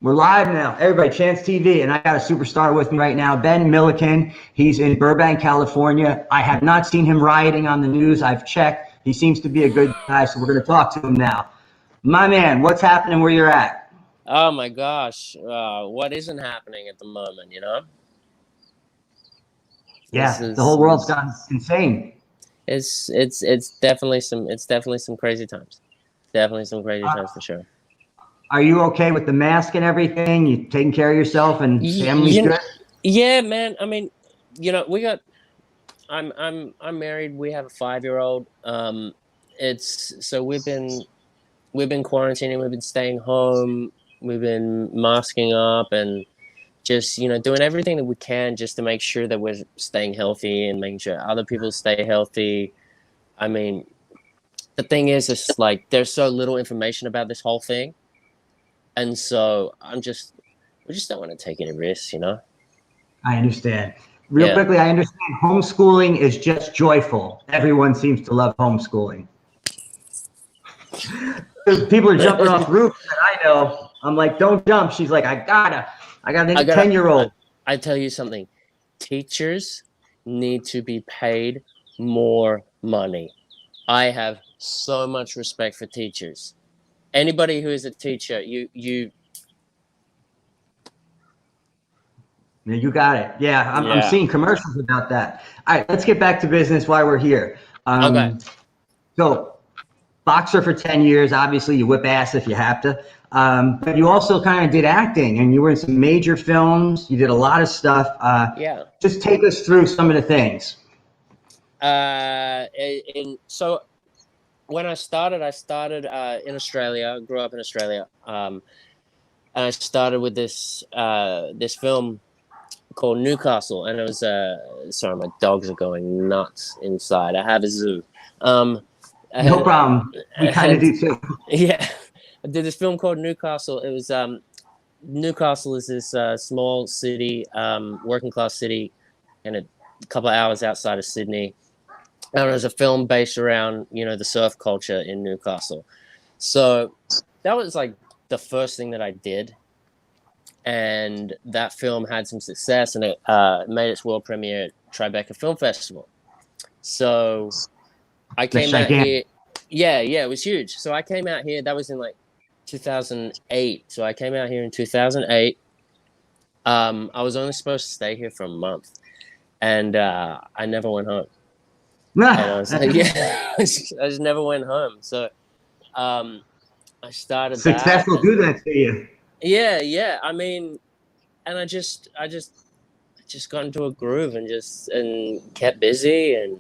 We're live now. Everybody, Chance TV, and I got a superstar with me right now, Ben Milliken. He's in Burbank, California. I have not seen him rioting on the news. I've checked. He seems to be a good guy, so we're going to talk to him now. My man, what's happening where you're at? Oh my gosh, what isn't happening at the moment, you know? Yeah, the whole world's gone insane. It's definitely some crazy times. Definitely some crazy times for sure. Are you okay with the mask and everything? You taking care of yourself and family's good? Yeah, man. I mean, you know, I'm married. We have a 5-year-old. So we've been quarantining. We've been staying home. We've been masking up and just, you know, doing everything that we can just to make sure that we're staying healthy and making sure other people stay healthy. I mean, the thing is, it's like there's so little information about this whole thing. And so we just don't want to take any risks, you know? I understand. Real quickly, I understand homeschooling is just joyful. Everyone seems to love homeschooling. People are jumping off roofs that I know. I'm like, don't jump. She's like, I got a 10-year-old. I tell you something. Teachers need to be paid more money. I have so much respect for teachers. Anybody who is a teacher, you got it. Yeah, I'm seeing commercials about that. All right, let's get back to business while we're here. Okay. So, boxer for 10 years. Obviously, you whip ass if you have to. But you also kind of did acting, and you were in some major films. You did a lot of stuff. Just take us through some of the things. So when I started in Australia. Grew up in Australia. And I started with this film called Newcastle, and it was sorry, my dogs are going nuts inside. I have a zoo. No problem. We kind of do too. Yeah, I did this film called Newcastle. It was Newcastle is this small city, working class city, and a couple of hours outside of Sydney. And it was a film based around, you know, the surf culture in Newcastle. So that was like the first thing that I did. And that film had some success, and it made its world premiere at Tribeca Film Festival. So I came out here. Yeah, it was huge. So I came out here. That was in like 2008. So I came out here in 2008. I was only supposed to stay here for a month, and I never went home. And I was like, I just never went home. So I started. Success will do that to you. Yeah. I mean, and I just got into a groove and kept busy, and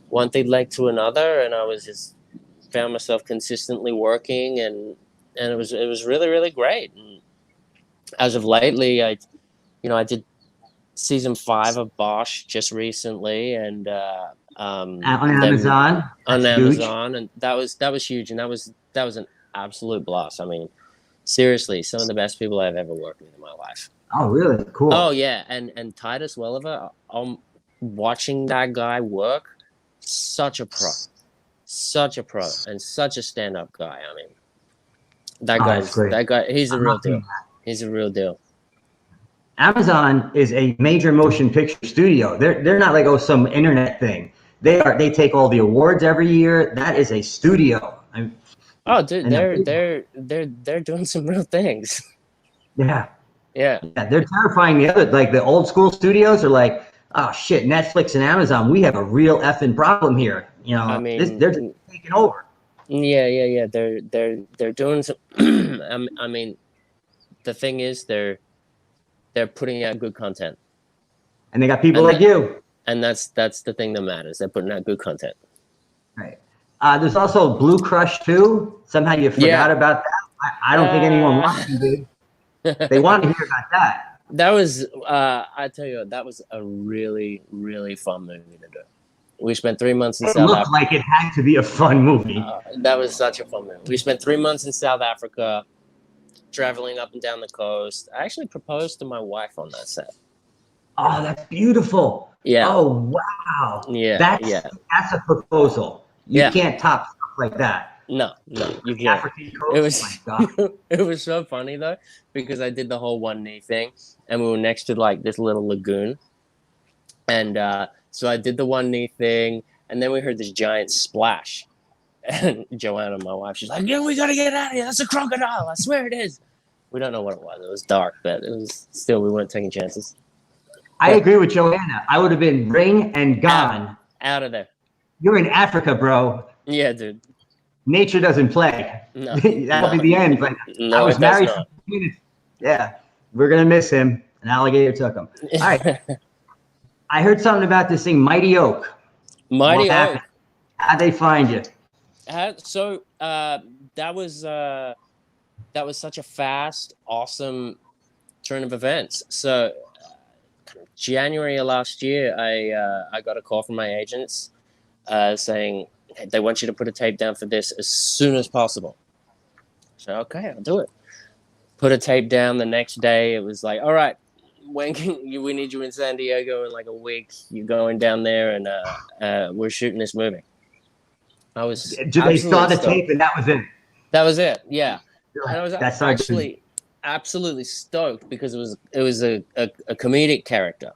one thing led to another, and I was just found myself consistently working, and it was really, really great. And as of lately, I did season 5 of Bosch just recently, and on Amazon, and that was huge, and that was an absolute blast. I mean, seriously, some of the best people I've ever worked with in my life. Oh, really? Cool. Oh yeah, and Titus Welliver, watching that guy work, such a pro, and such a stand-up guy. I mean, that guy, he's a real deal. He's a real deal. Amazon is a major motion picture studio. They're not like some internet thing. They take all the awards every year. That is a studio. Oh, dude, they're doing some real things. Yeah. Yeah. They're terrifying. The old school studios are like, oh shit, Netflix and Amazon, we have a real effing problem here. You know, I mean, they're just taking over. Yeah. They're doing some. I mean, the thing is, they're putting out good content, and they got people like you. And that's the thing that matters. They're putting out good content. Right. There's also Blue Crush 2. Somehow you forgot about that. I don't think anyone wants to, dude. They want to hear about that. That was, I tell you what, that was a really, really fun movie to do. We spent 3 months in South Africa. It looked like it had to be a fun movie. That was such a fun movie. We spent 3 months in South Africa, traveling up and down the coast. I actually proposed to my wife on that set. Oh, that's beautiful. Yeah. Oh, wow. Yeah. That's a proposal. You can't top stuff like that. No, you The can't. African It coast? was Oh my God. it was so funny though, because I did the whole one knee thing, and we were next to like this little lagoon, and so I did the one knee thing, and then we heard this giant splash, and Joanna, my wife, she's like, "Yeah, we gotta get out of here. That's a crocodile. I swear it is." We don't know what it was. It was dark, but it was still, we weren't taking chances. I agree with Joanna. I would have been ring and gone. Out of there. You're in Africa, bro. Yeah, dude. Nature doesn't play. No, That'll be the end. But no, I was it does married not. for 2 minutes. Yeah, we're gonna miss him. An alligator took him. All right. I heard something about this thing, Mighty Oak. Mighty What happened? Oak. How'd they find you? So that was such a fast, awesome turn of events. So January of last year, I got a call from my agents saying they want you to put a tape down for this as soon as possible. So okay, I'll do it. Put a tape down. The next day, it was like, all right, when can you? We need you in San Diego in like a week. You're going down there, and we're shooting this movie. I was They saw the stoked. tape and that was it. That was it. Yeah, and I was That's actually absolutely stoked because it was a comedic character,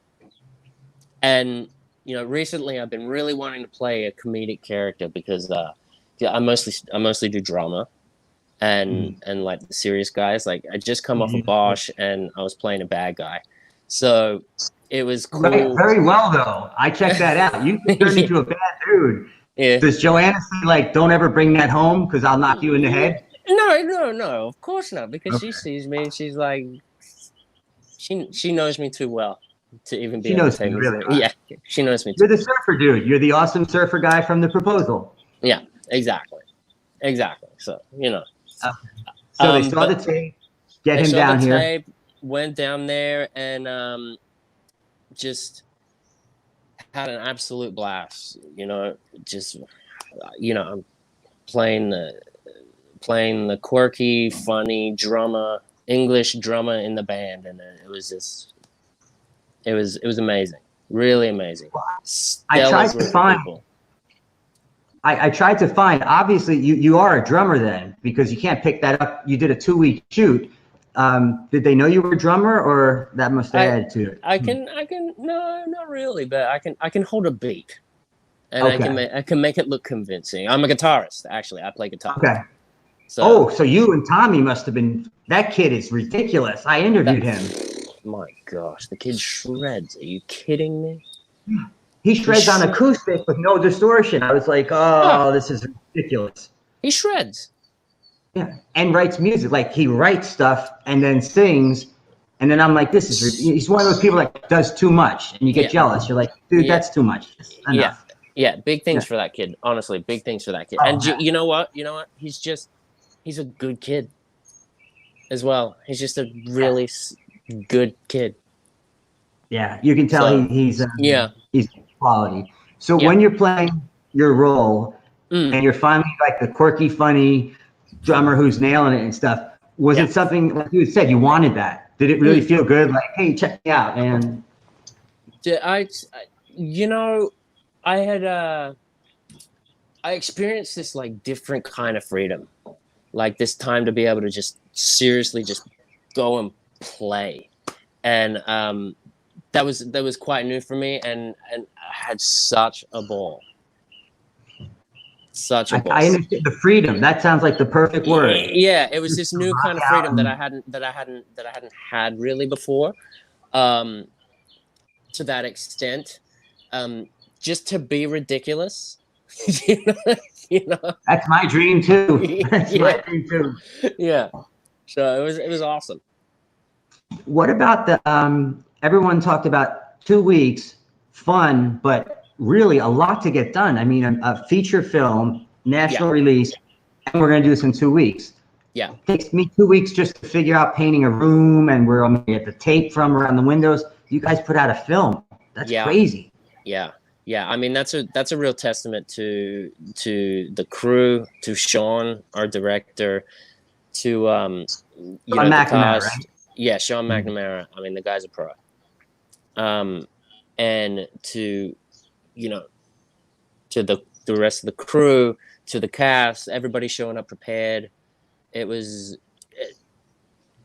and recently I've been really wanting to play a comedic character because I mostly do drama, and like the serious guys. Like I just come off of Bosch and I was playing a bad guy, so it was cool. Right, very well though. I checked that out. You turned into a bad dude. Yeah. Does Joanna say like, don't ever bring that home because I'll knock you in the head? No, of course not. Because she sees me and she's like, she knows me too well to even be. She knows me really well. Yeah, she knows me. You're the surfer dude. You're the awesome surfer guy from The Proposal. Yeah, exactly. So So they saw the tape, get him down here. Tape, went down there and just had an absolute blast. I'm playing the quirky, funny English drummer in the band, and it was amazing, really amazing. I tried to find. I tried to find. Obviously, you are a drummer then, because you can't pick that up. You did a 2-week shoot. Did they know you were a drummer, or that must have added to it? I can. No, not really, but I can hold a beat, and Okay. I can make it look convincing. I'm a guitarist, actually. I play guitar. Okay. So, so you and Tommy must have been. That kid is ridiculous. I interviewed him. My gosh, the kid shreds. Are you kidding me? He shreds on acoustic with no distortion. I was like, oh, this is ridiculous. He shreds. Yeah, and writes music. Like he writes stuff and then sings, and then I'm like, this is. He's one of those people that does too much, and you get jealous. You're like, dude, that's too much. Enough. Yeah. Big things for that kid. Honestly, big things for that kid. And you know what? He's a good kid as well. He's just a really good kid. Yeah, you can tell he's quality. So when you're playing your role and you're finally like the quirky, funny drummer who's nailing it and stuff, was it something like you said you wanted that? Did it really feel good? Like, hey, check me out, man. I experienced this like different kind of freedom, like this time to be able to just seriously just go and play, and that was quite new for me, and I had such a ball. I understand the freedom. That sounds like the perfect word. Yeah, it was this new kind of freedom that I hadn't had really before, to that extent, just to be ridiculous. That's my dream too. That's my dream too. Yeah, so it was awesome. What about the everyone talked about 2 weeks, fun, but really a lot to get done. I mean, a feature film, national release, and we're going to do this in 2 weeks. Yeah. It takes me 2 weeks just to figure out painting a room and where I'm going to get the tape from around the windows. You guys put out a film. That's crazy. Yeah. I mean, that's a real testament to the crew, to Sean, our director, to McNamara, the cast. right? Yeah, Sean McNamara. I mean, the guy's a pro. And to the rest of the crew, to the cast, everybody showing up prepared. It was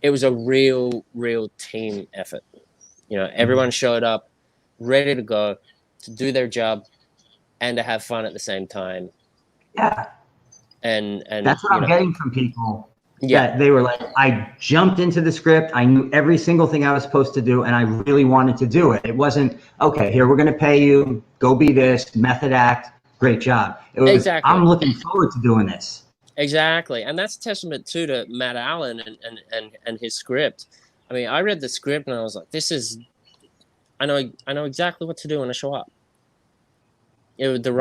a real team effort. You know, everyone showed up ready to go, to do their job and to have fun at the same time. Yeah. And that's what I'm getting from people. Yeah. That they were like, I jumped into the script. I knew every single thing I was supposed to do, and I really wanted to do it. It wasn't, okay, here, we're going to pay you. Go be this, method act. Great job. It was, Exactly. I'm looking forward to doing this. Exactly. And that's a testament, too, to Matt Allen and his script. I mean, I read the script, and I was like, I know exactly what to do when I show up. The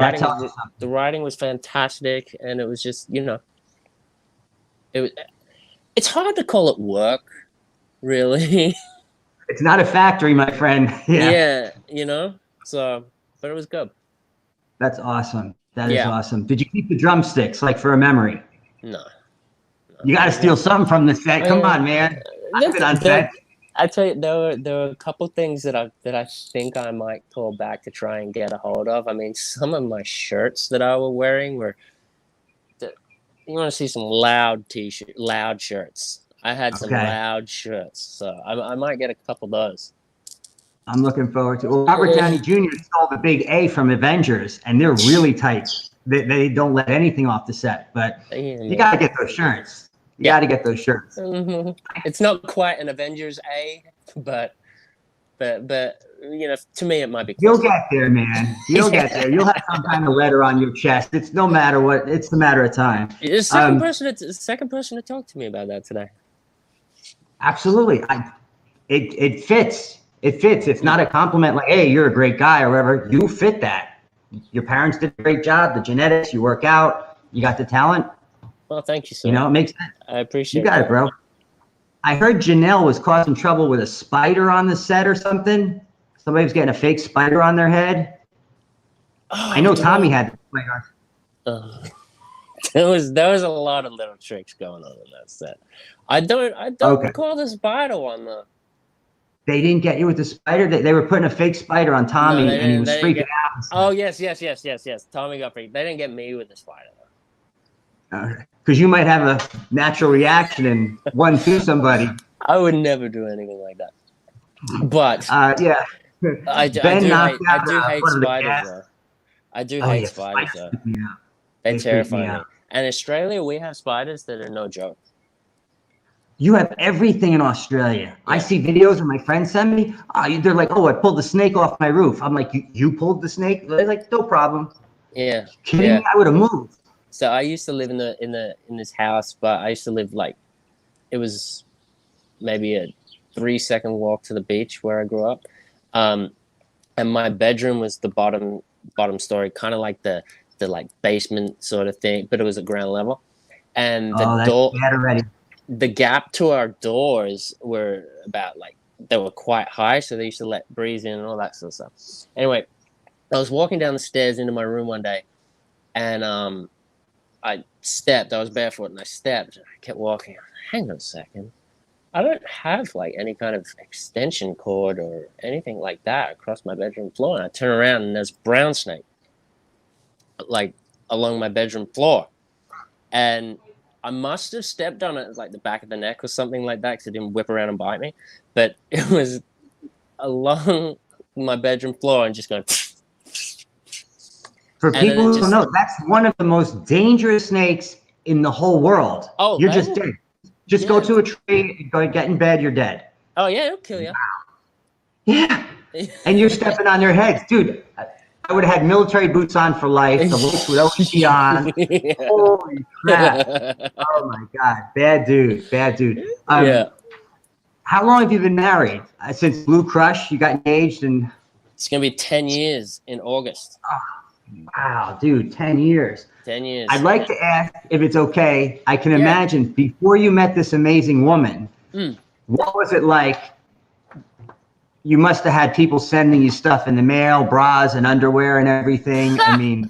writing was fantastic, and it was just, you know, it's hard to call it work, really. It's not a factory, my friend. Yeah, you know. So, but it was good. That's awesome. That is awesome. Did you keep the drumsticks, like for a memory? No. You got to steal something from the set. Come on, man. I've been on set. I tell you, there were a couple things that I think I might pull back to try and get a hold of. I mean, some of my shirts that I was wearing were. You want to see some loud shirts? I had some loud shirts, so I might get a couple of those. I'm looking forward to it. Well, Robert Downey Jr. stole the big A from Avengers, and they're really tight. They don't let anything off the set, but you got to get those shirts. You got to get those shirts. Mm-hmm. It's not quite an Avengers A, but you know, to me it might be. You'll get there, man. You'll get there. You'll have some kind of letter on your chest. It's no matter what. It's a matter of time. The second person to talk to me about that today. Absolutely. It fits. It fits. It's not a compliment like, hey, you're a great guy or whatever. You fit that. Your parents did a great job. The genetics, you work out, you got the talent. Well, thank you, sir. You know, it makes sense. I appreciate it. You got it, bro. I heard Janel was causing trouble with a spider on the set or something. Somebody was getting a fake spider on their head. Oh, I know Tommy had the spider. There was a lot of little tricks going on in that set. I don't recall the spider one though. They didn't get you with the spider. They were putting a fake spider on Tommy, and he was freaking out. Oh yes. Tommy got freaked. They didn't get me with the spider though. Because you might have a natural reaction and one to somebody. I would never do anything like that. But yeah. I do hate spiders though. I do hate spiders though. They terrify me. And in Australia, we have spiders that are no joke. You have everything in Australia. Yeah. I see videos that my friends send me. They're like, "Oh, I pulled the snake off my roof." I'm like, "You pulled the snake?" They're like, "No problem." Yeah. Kidding me? I would have moved. So I used to live in this house, but I used to live like, it was maybe a 3-second walk to the beach where I grew up. And my bedroom was the bottom story, kind of like the like basement sort of thing, but it was at ground level. And the gap to our doors were about like, they were quite high, so they used to let breeze in and all that sort of stuff. Anyway, I was walking down the stairs into my room one day, and I was barefoot, and I stepped, and I kept walking. Hang on a second. I don't have like any kind of extension cord or anything like that across my bedroom floor. And I turn around, and there's a brown snake like along my bedroom floor. And I must have stepped on it like the back of the neck or something like that, because it didn't whip around and bite me. But it was along my bedroom floor and just going. For people who don't know, that's one of the most dangerous snakes in the whole world. Oh, you're just dead. Just go to a tree, get in bed, you're dead. Oh, yeah, it'll kill you. Wow. Yeah. And you're stepping on their heads. Dude, I would have had military boots on for life. The lights would always be on. Yeah. Holy crap. Oh, my God. Bad dude. Yeah. How long have you been married? Since Blue Crush, you got engaged? And it's going to be 10 years in August. Oh, wow, dude, 10 years. 10 years. I'd like to ask if it's okay. I can imagine before you met this amazing woman, what was it like? You must have had people sending you stuff in the mail, bras and underwear and everything. I mean,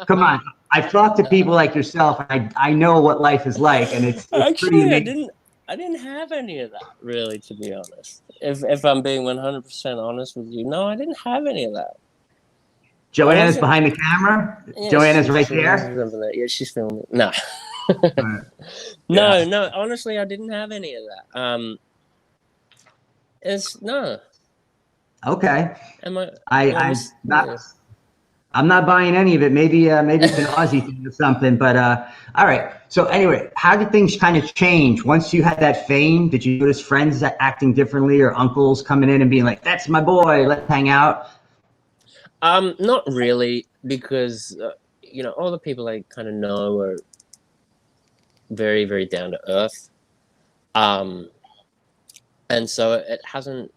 come on. I've talked to people like yourself. I know what life is like, and it's actually pretty I didn't have any of that, really, to be honest. If I'm being 100% honest with you, no, I didn't have any of that. Joanna's behind the camera. Yeah, Joanna's right there. Yeah, she's filming. No. Right. No. Honestly, I didn't have any of that. It's no. Okay. Yeah. I'm not buying any of it. Maybe it's an Aussie thing or something. But all right. So anyway, how did things kind of change once you had that fame? Did you notice friends acting differently, or uncles coming in and being like, "That's my boy, let's hang out"? Not really, because all the people I kind of know are very, very down to earth. And so it hasn't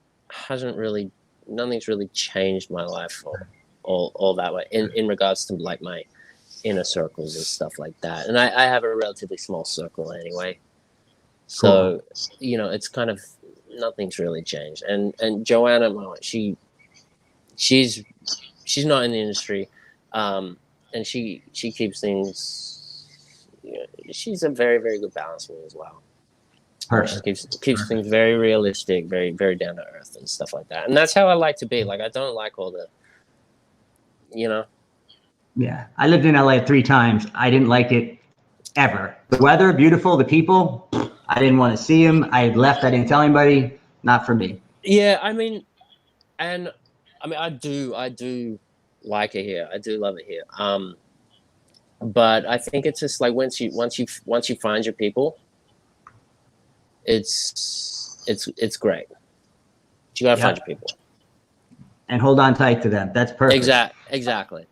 really, nothing's really changed my life or all that way in regards to like my inner circles and stuff like that. And I have a relatively small circle anyway. So, cool. It's kind of, nothing's really changed. And Joanna, she's not in the industry. And she keeps things, she's a very, very good balance woman as well. Perfect. She keeps things very realistic, very, very down to earth and stuff like that. And that's how I like to be. Like, I don't like all the, Yeah. I lived in LA 3 times. I didn't like it ever. The weather, beautiful. The people, I didn't want to see them. I left. I didn't tell anybody. Not for me. Yeah. I do like it here. I do love it here. But I think it's just like once you find your people, it's great. But you gotta find your people and hold on tight to them. That's perfect. Exactly.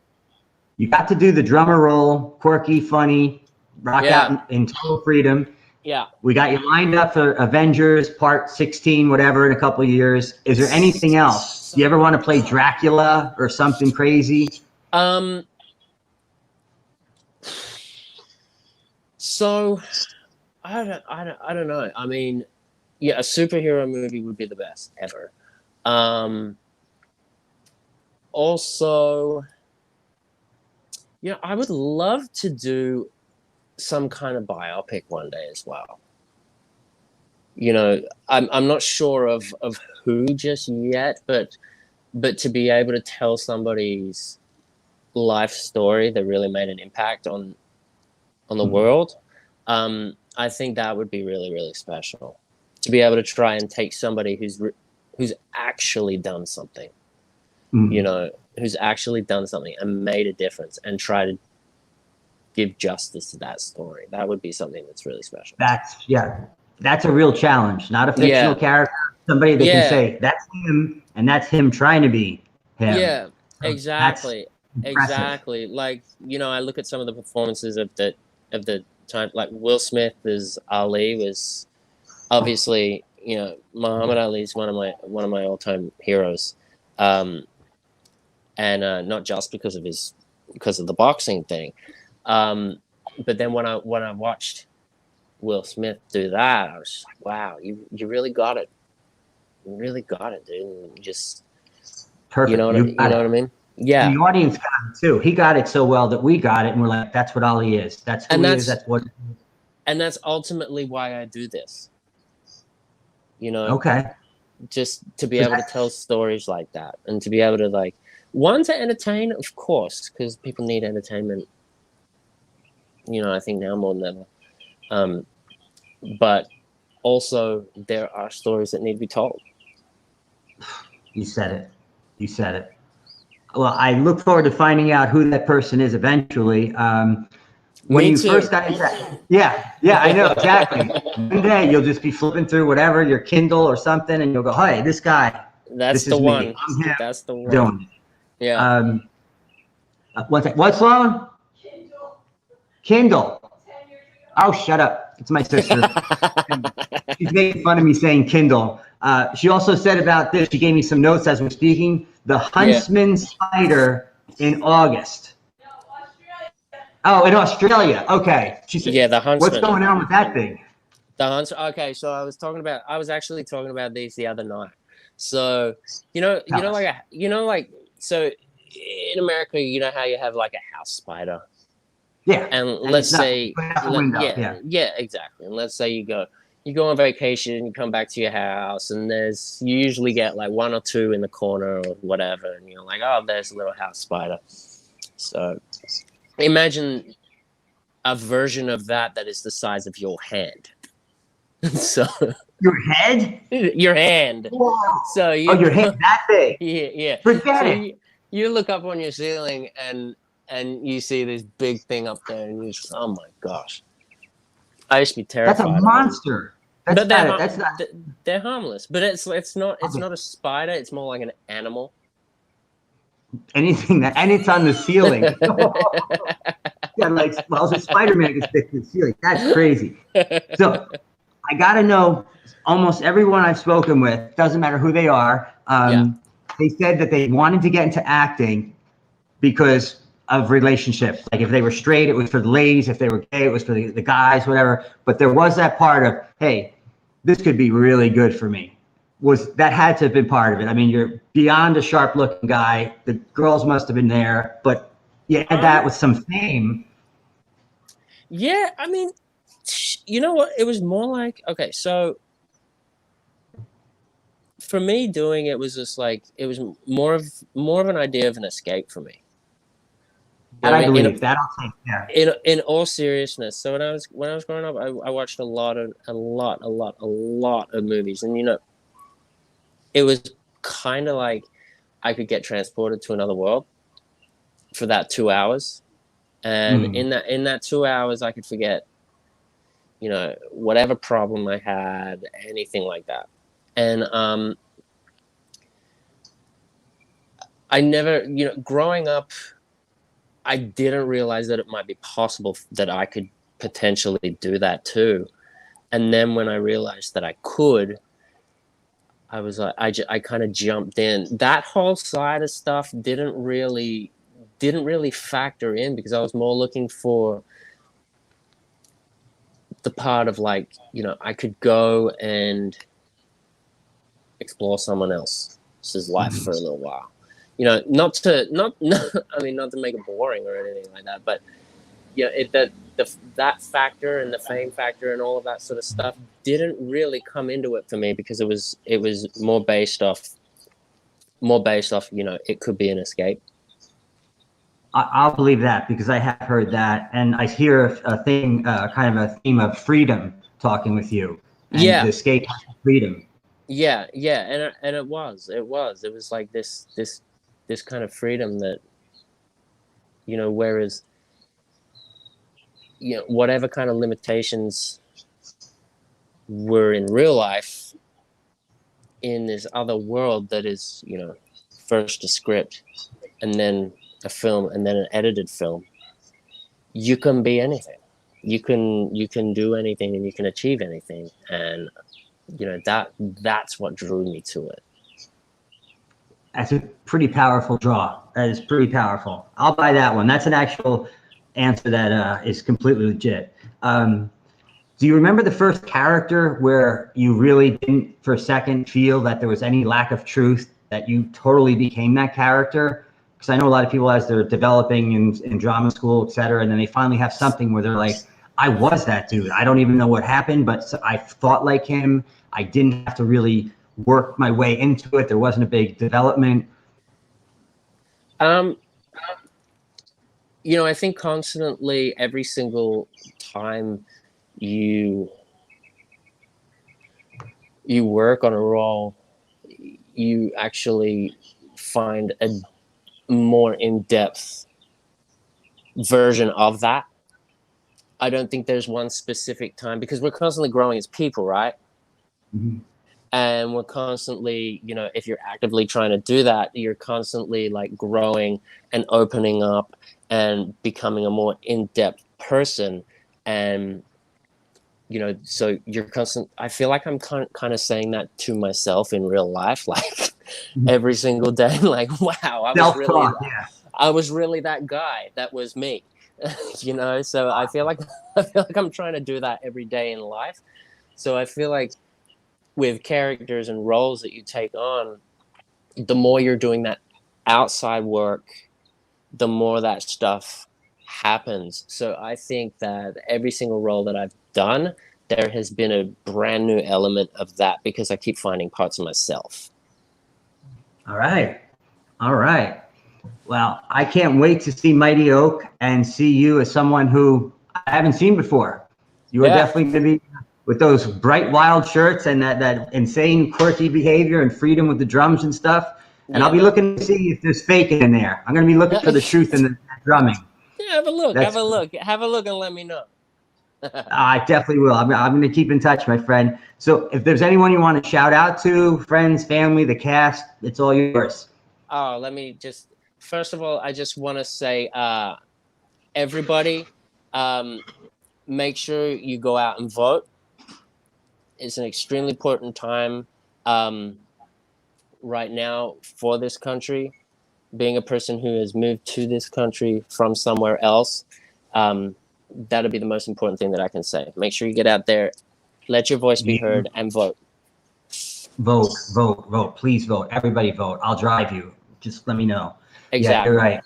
You got to do the drummer roll, quirky, funny, rock out in total freedom. Yeah. We got you lined up for Avengers Part 16, whatever, in a couple of years. Is there anything else? Do you ever want to play Dracula or something crazy? So I don't know. I mean, yeah, a superhero movie would be the best ever. Also, I would love to do some kind of biopic one day as well. I'm not sure of who just yet, but to be able to tell somebody's life story that really made an impact on the world, I think that would be really, really special. To be able to try and take somebody who's actually done something, who's actually done something and made a difference, and try to give justice to that story. That would be something that's really special. That's a real challenge. Not a fictional character. Somebody that can say that's him, and that's him trying to be him. Yeah, so exactly. Like, I look at some of the performances of the time, like Will Smith as Ali was obviously, Muhammad Ali is one of my all-time heroes, and not just because of the boxing thing, but then when I watched Will Smith do that, I was just like, wow, you really got it. You really got it, dude. And just perfect. You know what I mean? Yeah. And the audience got it too. He got it so well that we got it, and we're like, that's what Ali is. That's who he is. That's what. And that's ultimately why I do this. Okay. Just to be able to tell stories like that, and to be able to to entertain, of course, because people need entertainment. I think now more than ever. But also there are stories that need to be told. You said it. Well, I look forward to finding out who that person is eventually. When you first got into that, yeah, I know exactly. One day you'll just be flipping through whatever, your Kindle or something, and you'll go, "Hey, this guy, that's the one. That's the one." Doing it. Yeah. What's Sloan? Kindle. Oh, shut up! It's my sister. She's making fun of me saying Kindle. She also said about this. She gave me some notes as we're speaking. The Huntsman spider in August. Oh, in Australia. Okay. She said, the Huntsman. What's going on with that thing? The Huntsman. Okay, so I was actually talking about these the other night. So, so in America, you know how you have like a house spider. Yeah. And let's say, exactly. And let's say you go, you go on vacation, you come back to your house, and you usually get like one or two in the corner or whatever, and you're like, oh, there's a little house spider. So imagine a version of that is the size of your hand. So Your head? your hand. Wow. So your hand that big? Yeah. Forget it. You look up on your ceiling and you see this big thing up there, and you just, oh my gosh. I used to be terrified. That's a monster. But they're harmless. But it's not a spider. It's more like an animal. Anything and it's on the ceiling. Yeah, like, well, it's a Spider-Man can stick to the ceiling. That's crazy. So I got to know, almost everyone I've spoken with, doesn't matter who they are, they said that they wanted to get into acting because of relationships. Like if they were straight, it was for the ladies. If they were gay, it was for the guys, whatever. But there was that part of, hey, this could be really good for me. That had to have been part of it. I mean, you're beyond a sharp looking guy. The girls must have been there, but you had that with some fame. Yeah, I mean, you know what? It was more like, okay, so for me doing it was just like, it was more of an idea of an escape for me. And I believe that I'll take care. In all seriousness, so when I was growing up, I watched a lot of movies, and it was kind of like I could get transported to another world for that 2 hours, and in that 2 hours, I could forget, whatever problem I had, anything like that, and I never, growing up, I didn't realize that it might be possible that I could potentially do that too. And then when I realized that I could, I was like, I kind of jumped in. That whole side of stuff didn't really factor in, because I was more looking for the part of like, I could go and explore someone else's life for a little while. Not to make it boring or anything like that, but that factor and the fame factor and all of that sort of stuff didn't really come into it for me, because it was more based off, it could be an escape. I'll believe that, because I have heard that, and I hear a thing, kind of a theme of freedom talking with you. And the escape freedom. Yeah, and it was like this kind of freedom that, whereas, whatever kind of limitations were in real life, in this other world that is, first a script and then a film and then an edited film, you can be anything. You can do anything, and you can achieve anything. And, that's what drew me to it. That's a pretty powerful draw. That is pretty powerful. I'll buy that one. That's an actual answer that is completely legit. Do you remember the first character where you really didn't for a second feel that there was any lack of truth, that you totally became that character? Because I know a lot of people, as they're developing in drama school, et cetera, and then they finally have something where they're like, I was that dude. I don't even know what happened, but I thought like him. I didn't have to really work my way into it. There wasn't a big development. I think constantly, every single time you work on a role, you actually find a more in-depth version of that. I don't think there's one specific time, because we're constantly growing as people, right? Mm-hmm. And we're constantly, if you're actively trying to do that, you're constantly like growing and opening up and becoming a more in-depth person. And, so you're I feel like I'm kind of saying that to myself in real life, like every single day, like, wow, I was really that guy. That was me, so I feel like I'm trying to do that every day in life. So I feel like with characters and roles that you take on, the more you're doing that outside work, the more that stuff happens. So I think that every single role that I've done, there has been a brand new element of that because I keep finding parts of myself. All right. All right. Well, I can't wait to see Mighty Oak and see you as someone who I haven't seen before. You are definitely going to be with those bright, wild shirts and that insane, quirky behavior and freedom with the drums and stuff. And I'll be looking to see if there's fake in there. I'm going to be looking for the truth in the drumming. Yeah, have a look. Have a look and let me know. I definitely will. I'm going to keep in touch, my friend. So if there's anyone you want to shout out to, friends, family, the cast, it's all yours. Oh, let me just, first of all, I just want to say, everybody, make sure you go out and vote. It's an extremely important time right now for this country. Being a person who has moved to this country from somewhere else, that'll be the most important thing that I can say. Make sure you get out there, let your voice be heard, and vote. Vote, vote, vote. Please vote. Everybody vote. I'll drive you. Just let me know. Exactly. Yeah, you're right.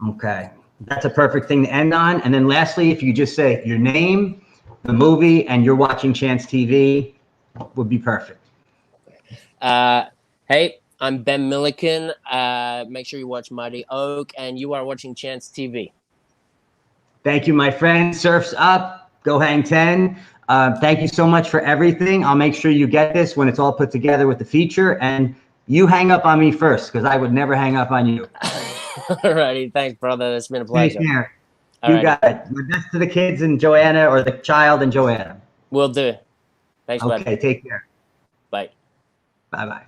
Okay. That's a perfect thing to end on. And then lastly, if you just say your name, the movie, and you're watching Chance TV, would be perfect. Hey, I'm Ben Milliken. Make sure you watch Mighty Oak, and you are watching Chance TV. Thank you, my friend. Surf's up. Go hang 10. Thank you so much for everything. I'll make sure you get this when it's all put together with the feature. And you hang up on me first, because I would never hang up on you. Alrighty. Thanks, brother. It's been a pleasure. Take care. You got it. My best to the kids and Joanna, or the child and Joanna. Will do. Thanks, buddy. Okay, take care. Bye. Bye-bye.